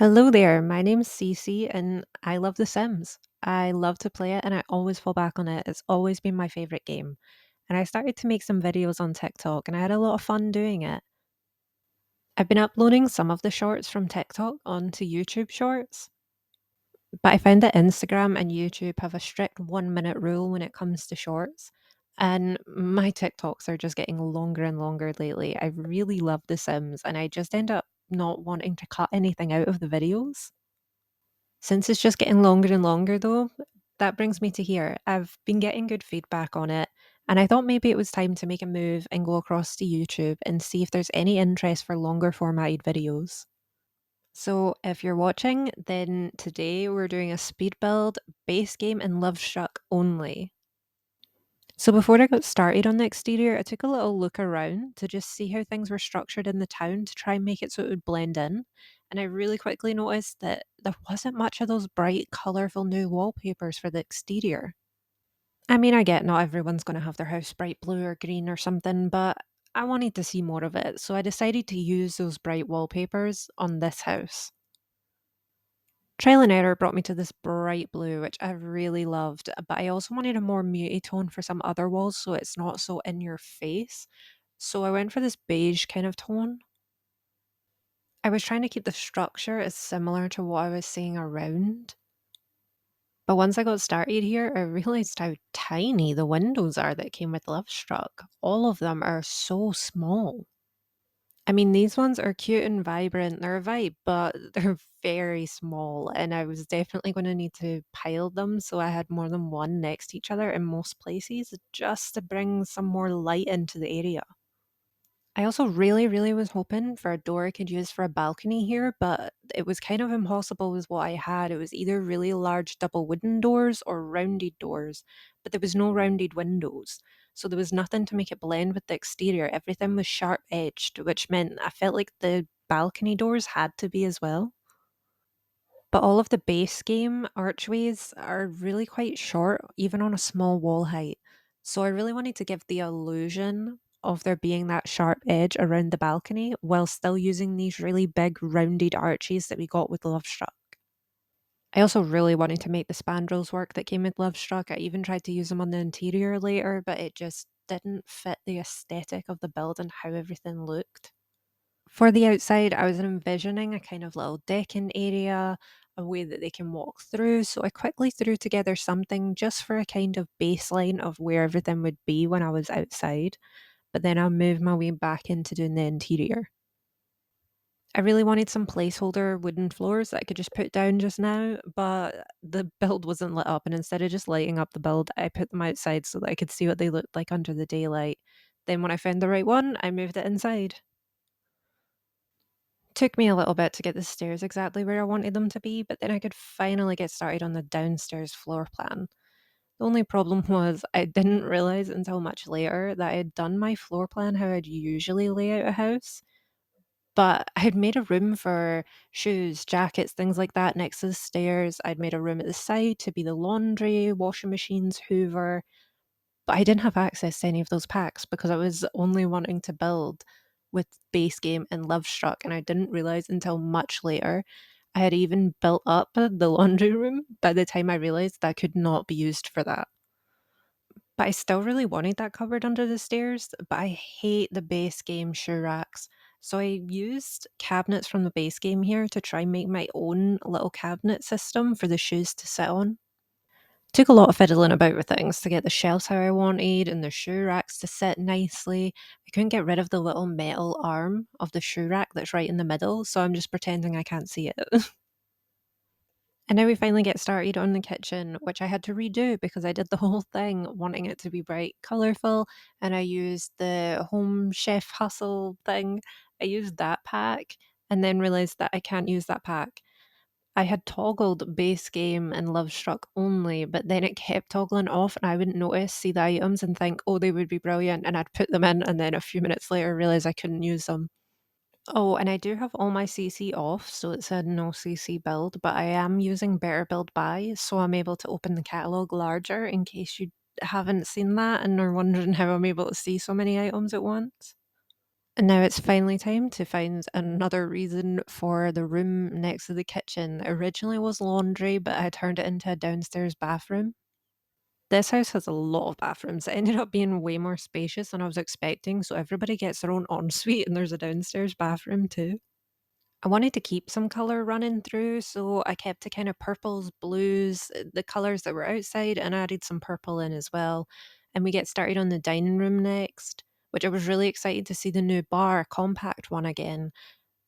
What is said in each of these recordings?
Hello there, my name's Cece and I love The Sims. I love to play it and I always fall back on it. It's always been my favorite game. And I started to make some videos on TikTok and I had a lot of fun doing it. I've been uploading some of the shorts from TikTok onto YouTube Shorts, but I found that Instagram and YouTube have a strict 1 minute rule when it comes to shorts. And my TikToks are just getting longer and longer lately. I really love The Sims and I just end up not wanting to cut anything out of the videos. Since it's just getting longer and longer though, that brings me to here. I've been getting good feedback on it, and I thought maybe it was time to make a move and go across to YouTube and see if there's any interest for longer formatted videos. So, if you're watching, then today we're doing a speed build, base game, and Lovestruck only. So, before I got started on the exterior, I took a little look around to just see how things were structured in the town to try and make it so it would blend in. And I really quickly noticed that there wasn't much of those bright, colourful new wallpapers for the exterior. I mean, I get not everyone's going to have their house bright blue or green or something, but I wanted to see more of it, so I decided to use those bright wallpapers on this house. Trial and error brought me to this bright blue, which I really loved, but I also wanted a more muted tone for some other walls so it's not so in your face. So I went for this beige kind of tone. I was trying to keep the structure as similar to what I was seeing around. But once I got started here, I realized how tiny the windows are that came with Lovestruck. All of them are so small. I mean, these ones are cute and vibrant. They're a vibe, but they're very small. And I was definitely going to need to pile them so I had more than one next to each other in most places just to bring some more light into the area. I also really was hoping for a door I could use for a balcony here, but it was kind of impossible with what I had. It was either really large double wooden doors or rounded doors, but there was no rounded windows. So there was nothing to make it blend with the exterior. Everything was sharp edged, which meant I felt like the balcony doors had to be as well. But all of the base game archways are really quite short, even on a small wall height. So I really wanted to give the illusion of there being that sharp edge around the balcony while still using these really big rounded arches that we got with Lovestruck. I also really wanted to make the spandrels work that came with Lovestruck. I even tried to use them on the interior later, but it just didn't fit the aesthetic of the build and how everything looked. For the outside, I was envisioning a kind of little decking area, a way that they can walk through. So I quickly threw together something just for a kind of baseline of where everything would be when I was outside. But then I'll move my way back into doing the interior. I really wanted some placeholder wooden floors that I could just put down just now, but the build wasn't lit up. And instead of just lighting up the build, I put them outside so that I could see what they looked like under the daylight. Then, when I found the right one, I moved it inside. Took me a little bit to get the stairs exactly where I wanted them to be, but then I could finally get started on the downstairs floor plan. The only problem was I didn't realize until much later that I had done my floor plan how I'd usually lay out a house, but I had made a room for shoes, jackets, things like that next to the stairs. I'd made a room at the side to be the laundry, washing machines, hoover, but I didn't have access to any of those packs because I was only wanting to build with base game and Lovestruck, and I didn't realize until much later I had even built up the laundry room by the time I realized that could not be used for that. But I still really wanted that cupboard under the stairs, but I hate the base game shoe racks. So I used cabinets from the base game here to try and make my own little cabinet system for the shoes to sit on. Took a lot of fiddling about with things to get the shelves how I wanted and the shoe racks to sit nicely. I couldn't get rid of the little metal arm of the shoe rack that's right in the middle, so I'm just pretending I can't see it. And now we finally get started on the kitchen, which I had to redo because I did the whole thing wanting it to be bright, colourful, and I used the Home Chef Hustle thing. I used that pack and then realised that I can't use that pack. I had toggled base game and Lovestruck only, but then it kept toggling off and I wouldn't notice, see the items and think, oh, they would be brilliant. And I'd put them in and then a few minutes later realize I couldn't use them. Oh, and I do have all my CC off, so it said no CC build, but I am using Better Build Buy, so I'm able to open the catalogue larger in case you haven't seen that and are wondering how I'm able to see so many items at once. And now it's finally time to find another reason for the room next to the kitchen. Originally was laundry, but I turned it into a downstairs bathroom. This house has a lot of bathrooms. It ended up being way more spacious than I was expecting, so everybody gets their own ensuite and there's a downstairs bathroom too. I wanted to keep some color running through, so I kept the kind of purples, blues, the colors that were outside, and added some purple in as well. And we get started on the dining room next, which I was really excited to see the new bar, compact one again.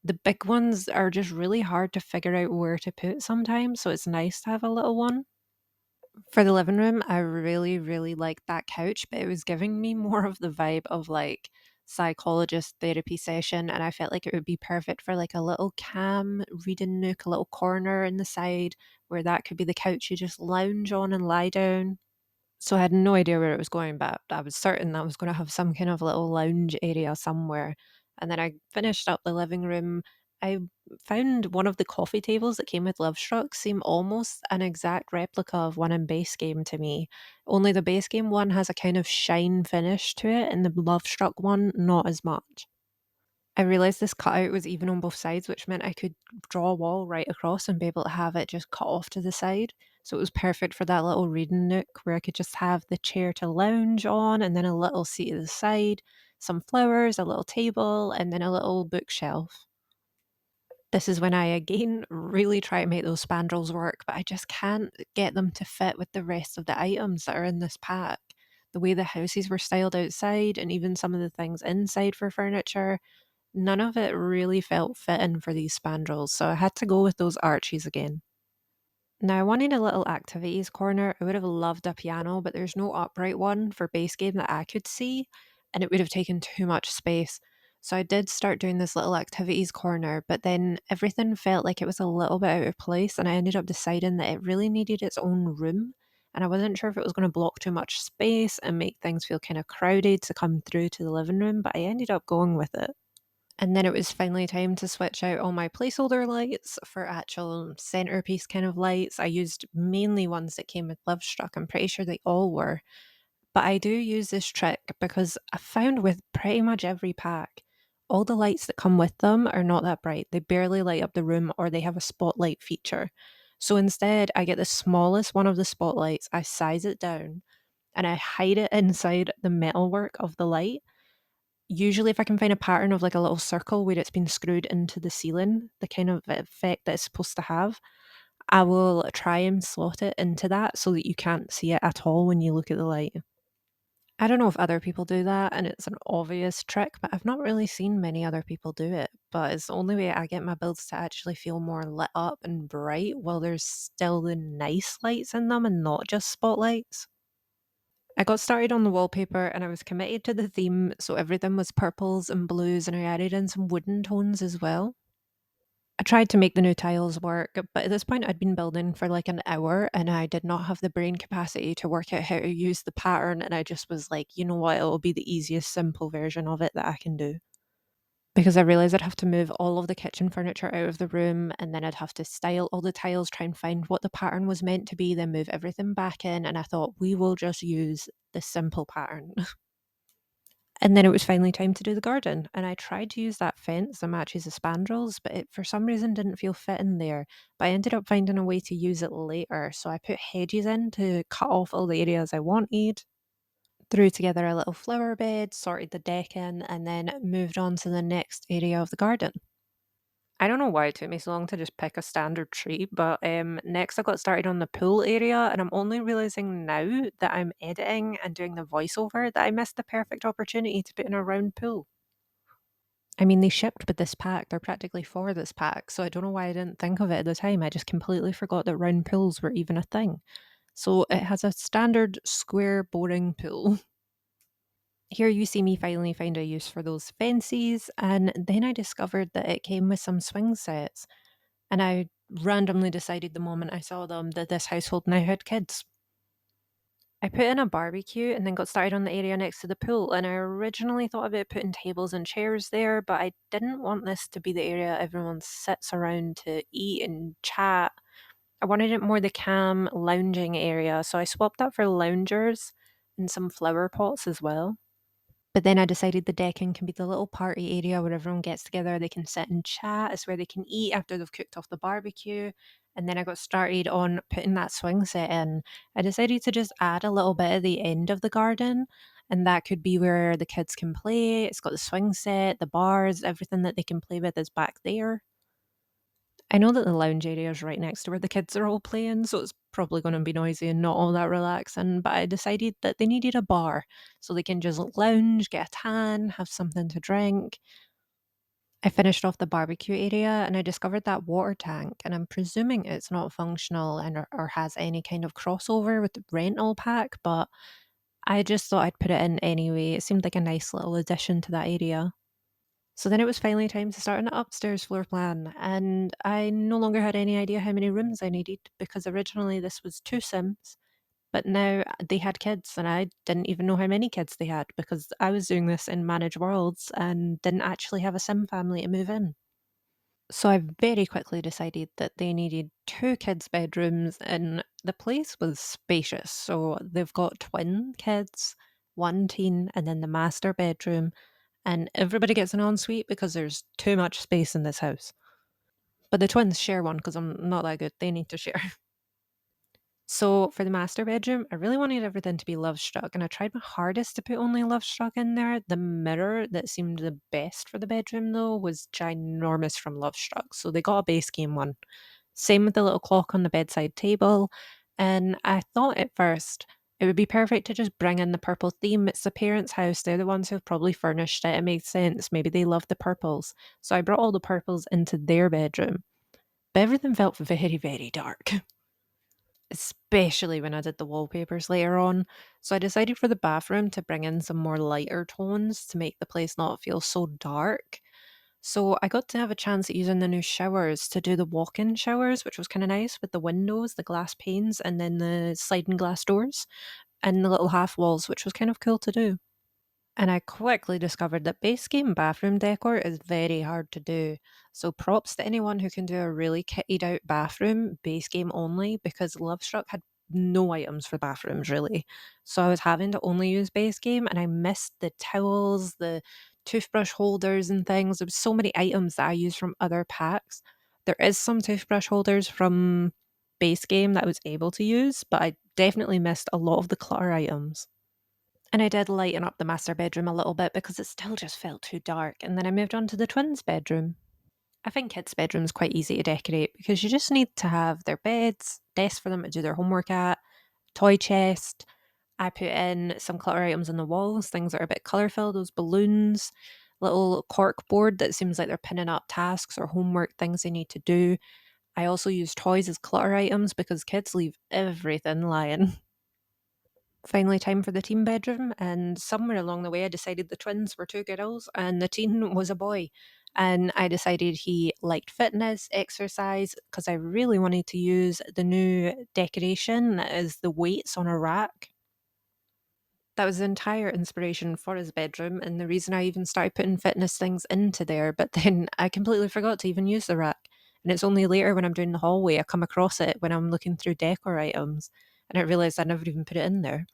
The big ones are just really hard to figure out where to put sometimes, so it's nice to have a little one. For the living room, I really, really liked that couch, but it was giving me more of the vibe of like psychologist therapy session. And I felt like it would be perfect for like a little cam reading nook, a little corner in the side where that could be the couch you just lounge on and lie down. So I had no idea where it was going, but I was certain that I was going to have some kind of little lounge area somewhere. And then I finished up the living room. I found one of the coffee tables that came with Lovestruck seem almost an exact replica of one in base game to me. Only the base game one has a kind of shine finish to it, and the Lovestruck one not as much. I realized this cutout was even on both sides, which meant I could draw a wall right across and be able to have it just cut off to the side. So it was perfect for that little reading nook where I could just have the chair to lounge on and then a little seat at the side, some flowers, a little table, and then a little bookshelf. This is when I again really try to make those spandrels work, but I just can't get them to fit with the rest of the items that are in this pack. The way the houses were styled outside and even some of the things inside for furniture, none of it really felt fitting for these spandrels, so I had to go with those Archies again. Now, I wanted a little activities corner. I would have loved a piano, but there's no upright one for base game that I could see, and it would have taken too much space. So I did start doing this little activities corner, but then everything felt like it was a little bit out of place, and I ended up deciding that it really needed its own room. And I wasn't sure if it was going to block too much space and make things feel kind of crowded to come through to the living room, but I ended up going with it. And then it was finally time to switch out all my placeholder lights for actual centerpiece kind of lights. I used mainly ones that came with Lovestruck. I'm pretty sure they all were. But I do use this trick because I found with pretty much every pack, all the lights that come with them are not that bright. They barely light up the room or they have a spotlight feature. So instead, I get the smallest one of the spotlights, I size it down, and I hide it inside the metalwork of the light. Usually, if I can find a pattern of like a little circle where it's been screwed into the ceiling, the kind of effect that it's supposed to have, I will try and slot it into that so that you can't see it at all when you look at the light. I don't know if other people do that and it's an obvious trick, but I've not really seen many other people do it. But it's the only way I get my builds to actually feel more lit up and bright while there's still the nice lights in them and not just spotlights. I got started on the wallpaper and I was committed to the theme, so everything was purples and blues, and I added in some wooden tones as well. I tried to make the new tiles work, but at this point I'd been building for like an hour and I did not have the brain capacity to work out how to use the pattern. And I just was like, you know what, it'll be the easiest, simple version of it that I can do. Because I realized I'd have to move all of the kitchen furniture out of the room and then I'd have to style all the tiles, try and find what the pattern was meant to be, then move everything back in. And I thought, we will just use the simple pattern. And then it was finally time to do the garden, and I tried to use that fence that matches the spandrels, but it for some reason didn't feel fit in there. But I ended up finding a way to use it later, so I put hedges in to cut off all the areas I wanted, threw together a little flower bed, sorted the deck in, and then moved on to the next area of the garden. I don't know why it took me so long to just pick a standard tree, but next I got started on the pool area, and I'm only realizing now that I'm editing and doing the voiceover that I missed the perfect opportunity to put in a round pool. I mean, they shipped with this pack. They're practically for this pack. So I don't know why I didn't think of it at the time. I just completely forgot that round pools were even a thing. So it has a standard square boring pool. Here you see me finally find a use for those fences. And then I discovered that it came with some swing sets. And I randomly decided the moment I saw them that this household now had kids. I put in a barbecue and then got started on the area next to the pool. And I originally thought about putting tables and chairs there, but I didn't want this to be the area everyone sits around to eat and chat. I wanted it more the calm lounging area, so I swapped that for loungers and some flower pots as well. But then I decided the decking can be the little party area where everyone gets together, they can sit and chat, it's where they can eat after they've cooked off the barbecue. And then I got started on putting that swing set in. I decided to just add a little bit at the end of the garden, and that could be where the kids can play. It's got the swing set, the bars, everything that they can play with is back there. I know that the lounge area is right next to where the kids are all playing, so it's probably going to be noisy and not all that relaxing. But I decided that they needed a bar so they can just lounge, get a tan, have something to drink. I finished off the barbecue area and I discovered that water tank, and I'm presuming it's not functional and or has any kind of crossover with the rental pack, but I just thought I'd put it in anyway. It seemed like a nice little addition to that area. So then it was finally time to start on the upstairs floor plan, and I no longer had any idea how many rooms I needed because originally this was two Sims, but now they had kids, and I didn't even know how many kids they had because I was doing this in Manage Worlds and didn't actually have a Sim family to move in. So I very quickly decided that they needed two kids' bedrooms, and the place was spacious. So they've got twin kids, one teen, and then the master bedroom, and everybody gets an ensuite because there's too much space in this house. But the twins share one because I'm not that good. They need to share. So for the master bedroom, I really wanted everything to be Lovestruck, and I tried my hardest to put only Lovestruck in there. The mirror that seemed the best for the bedroom, though, was ginormous from Lovestruck. So they got a base game one. Same with the little clock on the bedside table. And I thought at first it would be perfect to just bring in the purple theme. It's the parents' house. They're the ones who've probably furnished it. It makes sense. Maybe they love the purples. So I brought all the purples into their bedroom. But everything felt very, very dark, especially when I did the wallpapers later on. So I decided for the bathroom to bring in some more lighter tones to make the place not feel so dark. So I got to have a chance at using the new showers to do the walk-in showers, which was kind of nice with the windows, the glass panes, and then the sliding glass doors and the little half walls, which was kind of cool to do. And I quickly discovered that base game bathroom decor is very hard to do. So props to anyone who can do a really kitted out bathroom, base game only, because Lovestruck had no items for bathrooms really. So I was having to only use base game, and I missed the towels, the toothbrush holders and things. There was so many items that I used from other packs. There is some toothbrush holders from base game that I was able to use, but I definitely missed a lot of the clutter items. And I did lighten up the master bedroom a little bit because it still just felt too dark. And then I moved on to the twins' bedroom. I think kids' bedroom's quite easy to decorate because you just need to have their beds, desks for them to do their homework at, toy chest. I put in some clutter items on the walls, things that are a bit colourful, those balloons, little cork board that seems like they're pinning up tasks or homework things they need to do. I also use toys as clutter items because kids leave everything lying. Finally, time for the teen bedroom, and somewhere along the way, I decided the twins were two girls and the teen was a boy. And I decided he liked fitness, exercise, because I really wanted to use the new decoration as the weights on a rack. That was the entire inspiration for his bedroom, and the reason I even started putting fitness things into there. But then I completely forgot to even use the rack. And it's only later when I'm doing the hallway I come across it when I'm looking through decor items, and I realised I never even put it in there.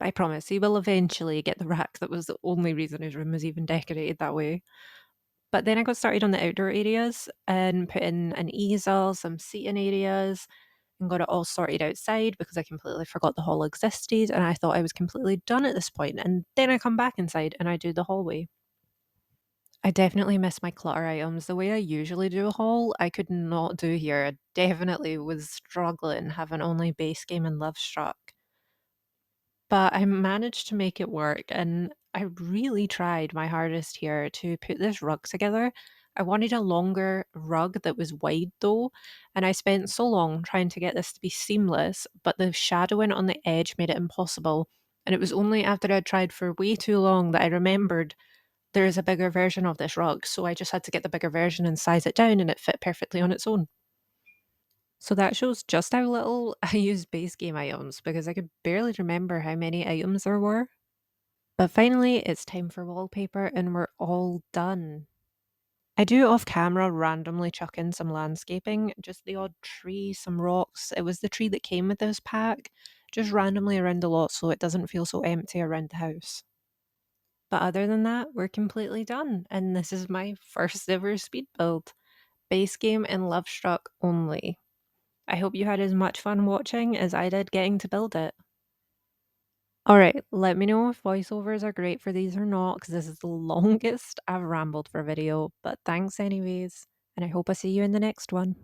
I promise he will eventually get the rack that was the only reason his room was even decorated that way. But then I got started on the outdoor areas and put in an easel, some seating areas, and got it all sorted outside because I completely forgot the hall existed and I thought I was completely done at this point. And then I come back inside and I do the hallway. I definitely miss my clutter items. The way I usually do a haul, I could not do here. I definitely was struggling having only base game and Love Struck. But I managed to make it work, and I really tried my hardest here to put this rug together. I wanted a longer rug that was wide though, and I spent so long trying to get this to be seamless, but the shadowing on the edge made it impossible. And it was only after I'd tried for way too long that I remembered there is a bigger version of this rug, so I just had to get the bigger version and size it down, and it fit perfectly on its own. So that shows just how little I use base game items because I could barely remember how many items there were. But finally, it's time for wallpaper and we're all done. I do off camera randomly chuck in some landscaping, just the odd tree, some rocks. It was the tree that came with this pack, just randomly around the lot so it doesn't feel so empty around the house. But other than that, we're completely done. And this is my first ever speed build. Base game and Lovestruck only. I hope you had as much fun watching as I did getting to build it. Alright, let me know if voiceovers are great for these or not, because this is the longest I've rambled for a video, but thanks anyways, and I hope I see you in the next one.